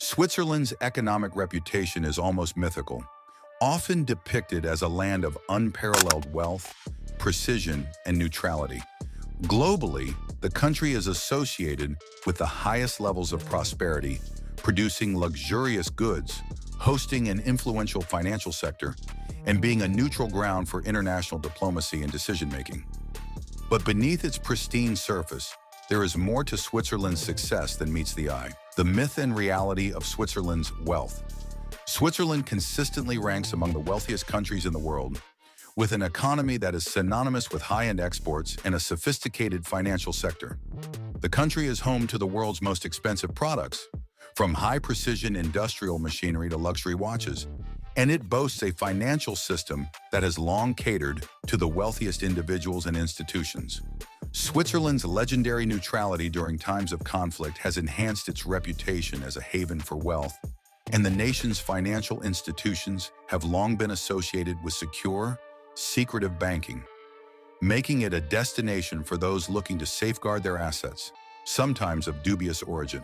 Switzerland's economic reputation is almost mythical, often depicted as a land of unparalleled wealth, precision, and neutrality. Globally, the country is associated with the highest levels of prosperity, producing luxurious goods, hosting an influential financial sector, and being a neutral ground for international diplomacy and decision-making. But beneath its pristine surface, there is more to Switzerland's success than meets the eye. The myth and reality of Switzerland's wealth. Switzerland consistently ranks among the wealthiest countries in the world, with an economy that is synonymous with high-end exports and a sophisticated financial sector. The country is home to the world's most expensive products, from high-precision industrial machinery to luxury watches, and it boasts a financial system that has long catered to the wealthiest individuals and institutions. Switzerland's legendary neutrality during times of conflict has enhanced its reputation as a haven for wealth, and the nation's financial institutions have long been associated with secure, secretive banking, making it a destination for those looking to safeguard their assets, sometimes of dubious origin.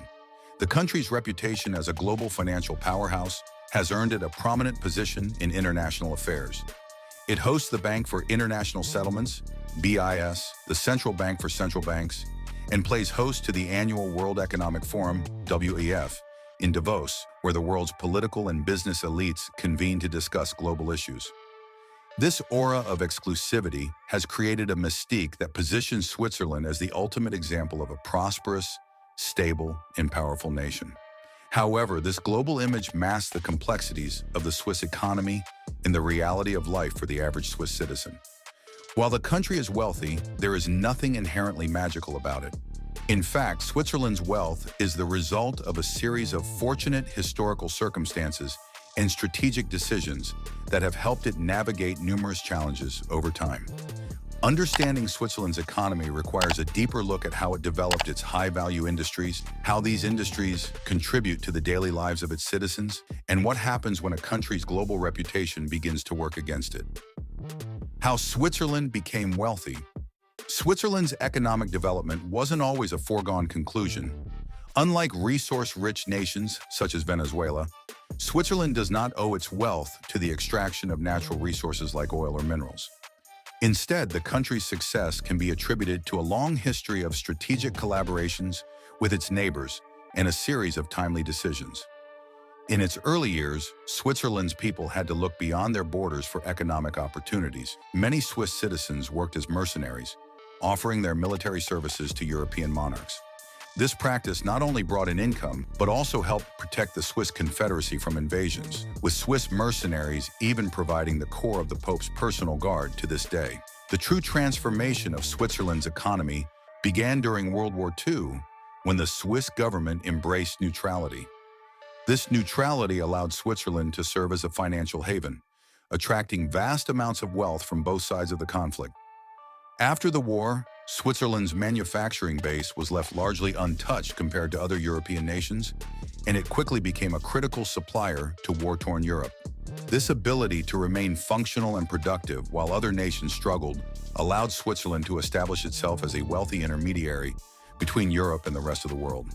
The country's reputation as a global financial powerhouse has earned it a prominent position in international affairs. It hosts the Bank for International Settlements, BIS, the Central Bank for Central Banks, and plays host to the annual World Economic Forum, WEF, in Davos, where the world's political and business elites convene to discuss global issues. This aura of exclusivity has created a mystique that positions Switzerland as the ultimate example of a prosperous, stable, and powerful nation. However, this global image masks the complexities of the Swiss economy and the reality of life for the average Swiss citizen. While the country is wealthy, there is nothing inherently magical about it. In fact, Switzerland's wealth is the result of a series of fortunate historical circumstances and strategic decisions that have helped it navigate numerous challenges over time. Understanding Switzerland's economy requires a deeper look at how it developed its high-value industries, how these industries contribute to the daily lives of its citizens, and what happens when a country's global reputation begins to work against it. How Switzerland became wealthy. Switzerland's economic development wasn't always a foregone conclusion. Unlike resource-rich nations such as Venezuela, Switzerland does not owe its wealth to the extraction of natural resources like oil or minerals. Instead, the country's success can be attributed to a long history of strategic collaborations with its neighbors and a series of timely decisions. In its early years, Switzerland's people had to look beyond their borders for economic opportunities. Many Swiss citizens worked as mercenaries, offering their military services to European monarchs. This practice not only brought in income, but also helped protect the Swiss Confederacy from invasions, with Swiss mercenaries even providing the core of the Pope's personal guard to this day. The true transformation of Switzerland's economy began during World War II, when the Swiss government embraced neutrality. This neutrality allowed Switzerland to serve as a financial haven, attracting vast amounts of wealth from both sides of the conflict. After the war, Switzerland's manufacturing base was left largely untouched compared to other European nations, and it quickly became a critical supplier to war-torn Europe. This ability to remain functional and productive while other nations struggled allowed Switzerland to establish itself as a wealthy intermediary between Europe and the rest of the world.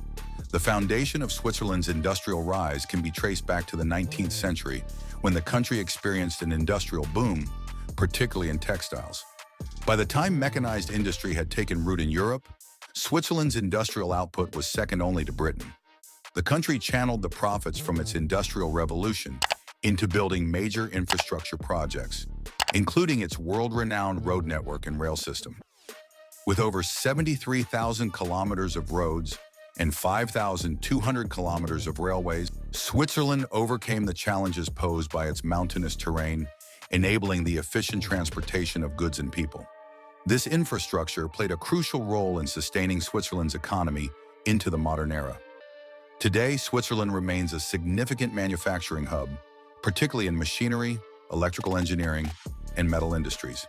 The foundation of Switzerland's industrial rise can be traced back to the 19th century, when the country experienced an industrial boom, particularly in textiles. By the time mechanized industry had taken root in Europe, Switzerland's industrial output was second only to Britain. The country channeled the profits from its industrial revolution into building major infrastructure projects, including its world-renowned road network and rail system. With over 73,000 kilometers of roads and 5,200 kilometers of railways, Switzerland overcame the challenges posed by its mountainous terrain, enabling the efficient transportation of goods and people. This infrastructure played a crucial role in sustaining Switzerland's economy into the modern era. Today, Switzerland remains a significant manufacturing hub, particularly in machinery, electrical engineering, and metal industries.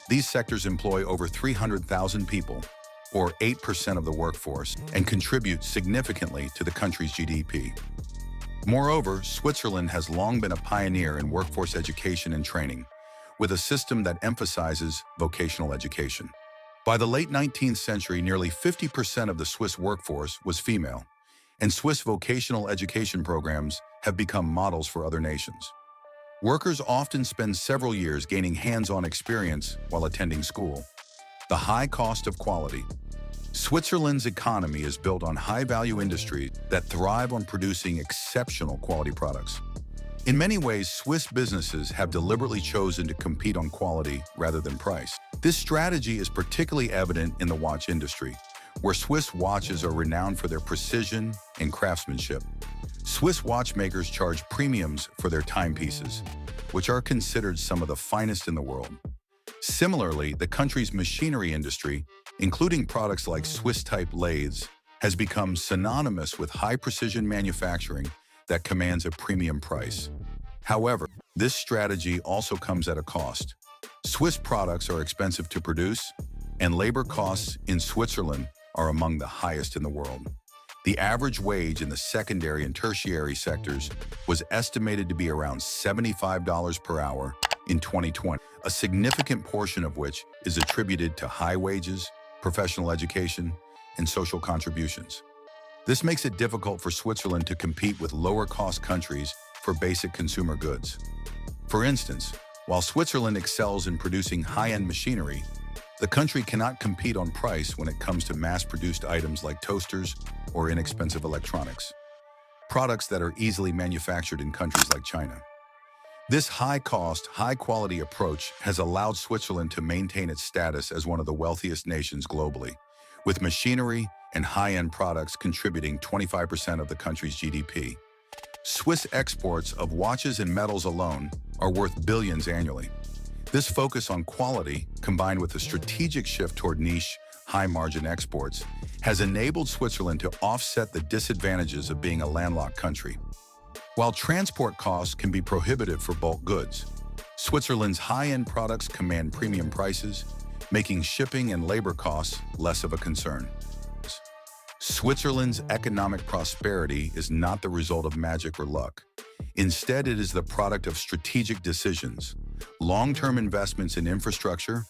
These sectors employ over 300,000 people, or 8% of the workforce, and contribute significantly to the country's GDP. Moreover, Switzerland has long been a pioneer in workforce education and training, with a system that emphasizes vocational education. By the late 19th century, nearly 50% of the Swiss workforce was female, and Swiss vocational education programs have become models for other nations. Workers often spend several years gaining hands-on experience while attending school. The high cost of quality. Switzerland's economy is built on high-value industries that thrive on producing exceptional quality products. In many ways, Swiss businesses have deliberately chosen to compete on quality rather than price. This strategy is particularly evident in the watch industry, where Swiss watches are renowned for their precision and craftsmanship. Swiss watchmakers charge premiums for their timepieces, which are considered some of the finest in the world. Similarly, the country's machinery industry, including products like Swiss-type lathes, has become synonymous with high-precision manufacturing that commands a premium price. However, this strategy also comes at a cost. Swiss products are expensive to produce, and labor costs in Switzerland are among the highest in the world. The average wage in the secondary and tertiary sectors was estimated to be around $75 per hour in 2020, a significant portion of which is attributed to high wages, professional education, and social contributions. This makes it difficult for Switzerland to compete with lower-cost countries for basic consumer goods. For instance, while Switzerland excels in producing high-end machinery, the country cannot compete on price when it comes to mass-produced items like toasters or inexpensive electronics, products that are easily manufactured in countries like China. This high-cost, high-quality approach has allowed Switzerland to maintain its status as one of the wealthiest nations globally, with machinery and high-end products contributing 25% of the country's GDP. Swiss exports of watches and metals alone are worth billions annually. This focus on quality, combined with a strategic shift toward niche, high-margin exports, has enabled Switzerland to offset the disadvantages of being a landlocked country. While transport costs can be prohibitive for bulk goods, Switzerland's high-end products command premium prices, making shipping and labor costs less of a concern. Switzerland's economic prosperity is not the result of magic or luck. Instead, it is the product of strategic decisions, long-term investments in infrastructure,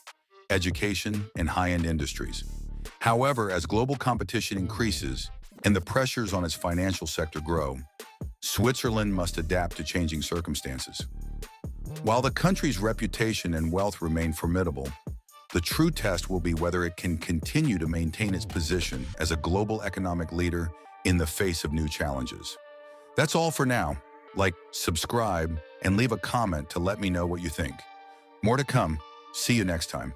education, and high-end industries. However, as global competition increases and the pressures on its financial sector grow, Switzerland must adapt to changing circumstances. While the country's reputation and wealth remain formidable, the true test will be whether it can continue to maintain its position as a global economic leader in the face of new challenges. That's all for now. Like, subscribe, and leave a comment to let me know what you think. More to come. See you next time.